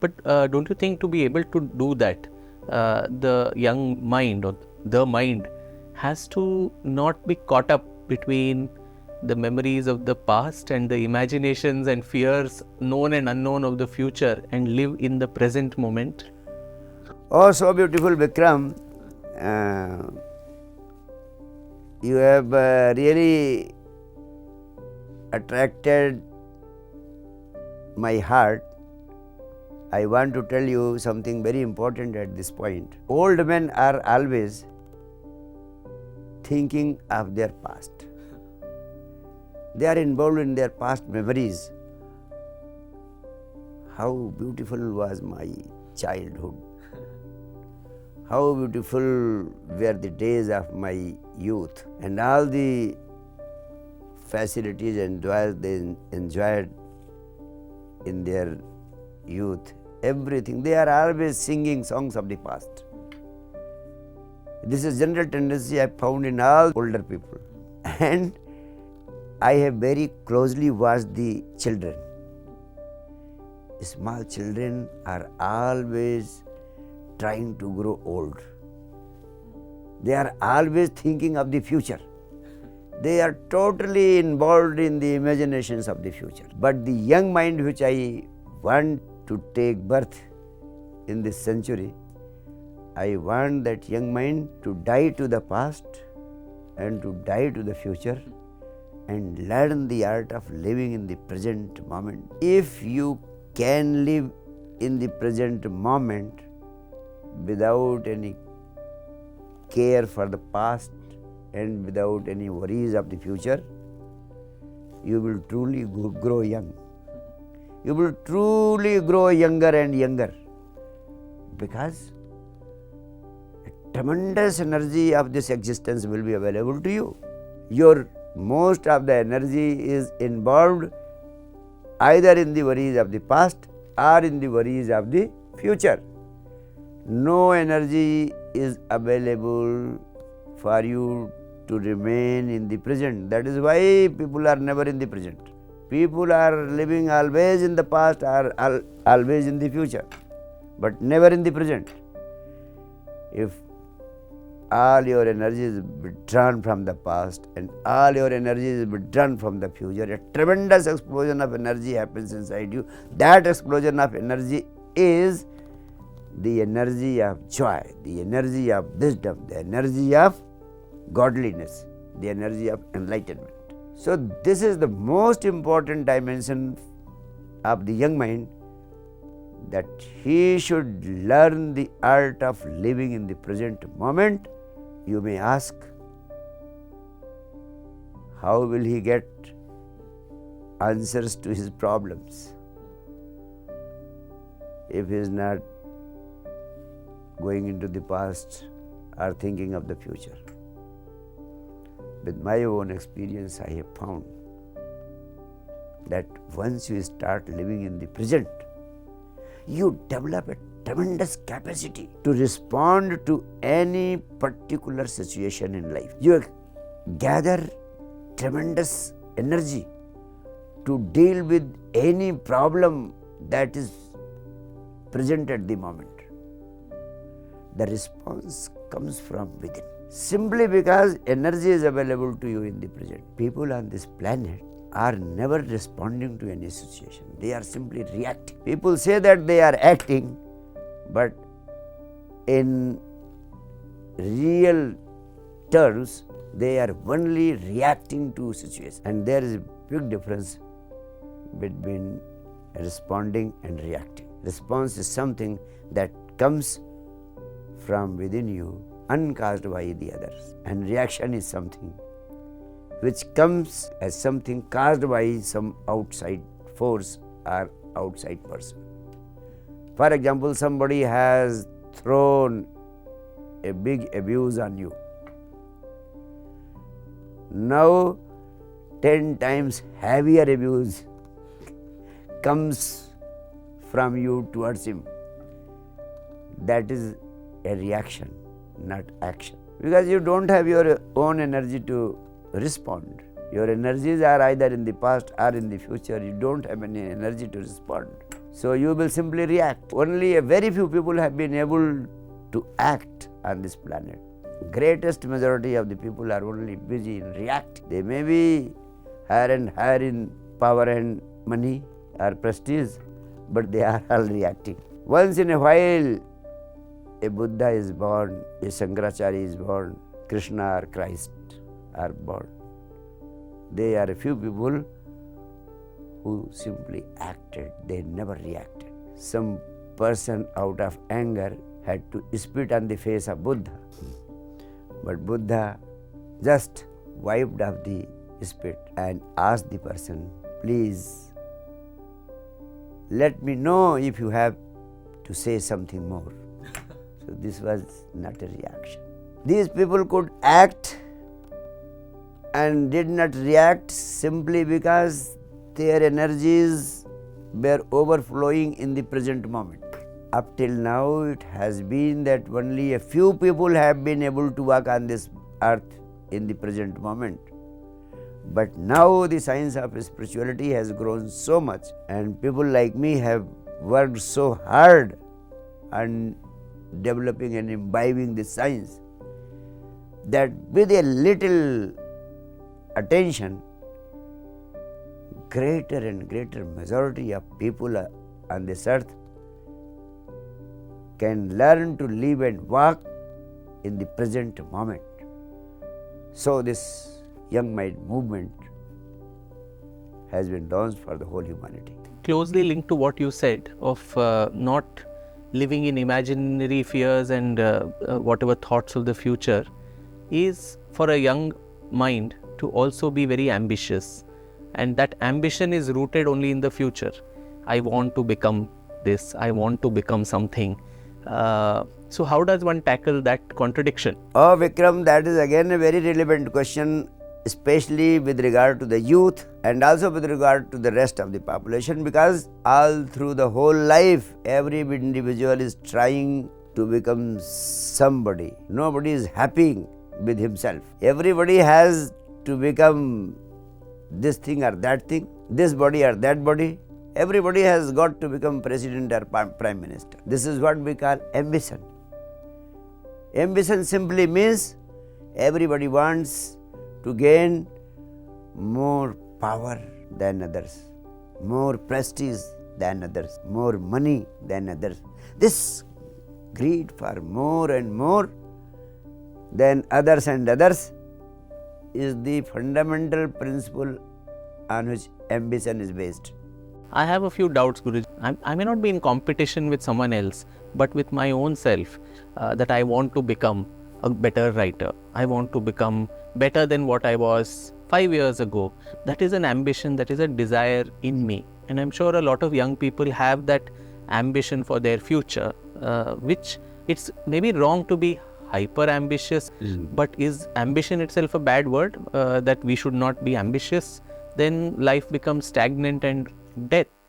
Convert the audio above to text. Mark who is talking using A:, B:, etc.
A: But don't you think to be able to do that, the young mind or the mind has to not be caught up between the memories of the past and the imaginations and fears, known and unknown, of the future, and live in the present moment?
B: Oh, so beautiful, Vikram. You have really attracted my heart. I want to tell you something very important at this point. Old men are always thinking of their past. They are involved in their past memories. How beautiful was my childhood. How beautiful were the days of my youth, and all the facilities and joys they enjoyed in their youth. Everything. They are always singing songs of the past. This is general tendency I found in all older people. And I have very closely watched the children. Small children are always trying to grow old. They are always thinking of the future. They are totally involved in the imaginations of the future. But the young mind which I want to take birth in this century, I want that young mind to die to the past and to die to the future and learn the art of living in the present moment. If you can live in the present moment without any care for the past and without any worries of the future, you will truly grow young. You will truly grow younger and younger, because a tremendous energy of this existence will be available to you. Your most of the energy is involved either in the worries of the past or in the worries of the future. No energy is available for you to remain in the present. That is why people are never in the present. People are living always in the past or always in the future, but never in the present. If all your energy is withdrawn from the past and all your energy is withdrawn from the future, a tremendous explosion of energy happens inside you. That explosion of energy is the energy of joy, the energy of wisdom, the energy of godliness, the energy of enlightenment. So this is the most important dimension of the young mind, that he should learn the art of living in the present moment. You may ask, how will he get answers to his problems if he is not going into the past or thinking of the future? With my own experience, I have found that once you start living in the present, you develop a tremendous capacity to respond to any particular situation in life. You gather tremendous energy to deal with any problem that is present at the moment. The response comes from within, simply because energy is available to you in the present. People on this planet are never responding to any situation. They are simply reacting. People say that they are acting, but in real terms, they are only reacting to situations. And there is a big difference between responding and reacting. Response is something that comes from within you, uncaused by the others. And reaction is something which comes as something caused by some outside force or outside person. For example, somebody has thrown a big abuse on you. Now 10 times heavier abuse comes from you towards him. That is a reaction, not action. Because you don't have your own energy to respond. Your energies are either in the past or in the future. You don't have any energy to respond. So you will simply react. Only a very few people have been able to act on this planet. Greatest majority of the people are only busy in reacting. They may be higher and higher in power and money or prestige, but they are all reacting. Once in a while, a Buddha is born, a Shankaracharya is born, Krishna or Christ are born. They are a few people who simply acted, they never reacted. Some person out of anger had to spit on the face of Buddha. But Buddha just wiped off the spit and asked the person, please let me know if you have to say something more. So this was not a reaction. These people could act and did not react simply because their energies were overflowing in the present moment. Up till now, it has been that only a few people have been able to walk on this earth in the present moment. But now the science of spirituality has grown so much, and people like me have worked so hard on developing and imbibing this science that with a little attention, greater and greater majority of people on this earth can learn to live and walk in the present moment. So this Young Mind movement has been launched for the whole humanity.
A: Closely linked to what you said of not living in imaginary fears and whatever thoughts of the future is for a young mind to also be very ambitious, and that ambition is rooted only in the future. I want to become this, I want to become something. So how does one tackle that contradiction?
B: Oh Vikram, that is again a very relevant question, especially with regard to the youth and also with regard to the rest of the population, because all through the whole life every individual is trying to become somebody. Nobody is happy with himself. Everybody has to become this thing or that thing, this body or that body. Everybody has got to become president or prime minister. This is what we call ambition. Ambition simply means everybody wants to gain more power than others, more prestige than others, more money than others. This greed for more and more than others and others is the fundamental principle on which ambition is based.
A: I have a few doubts, Guruji. I may not be in competition with someone else, but with my own self, that I want to become a better writer. I want to become better than what I was 5 years ago. That is an ambition, that is a desire in me. And I'm sure a lot of young people have that ambition for their future, which it's maybe wrong to be hyper ambitious, but is ambition itself a bad word, that we should not be ambitious? Then life becomes stagnant and death.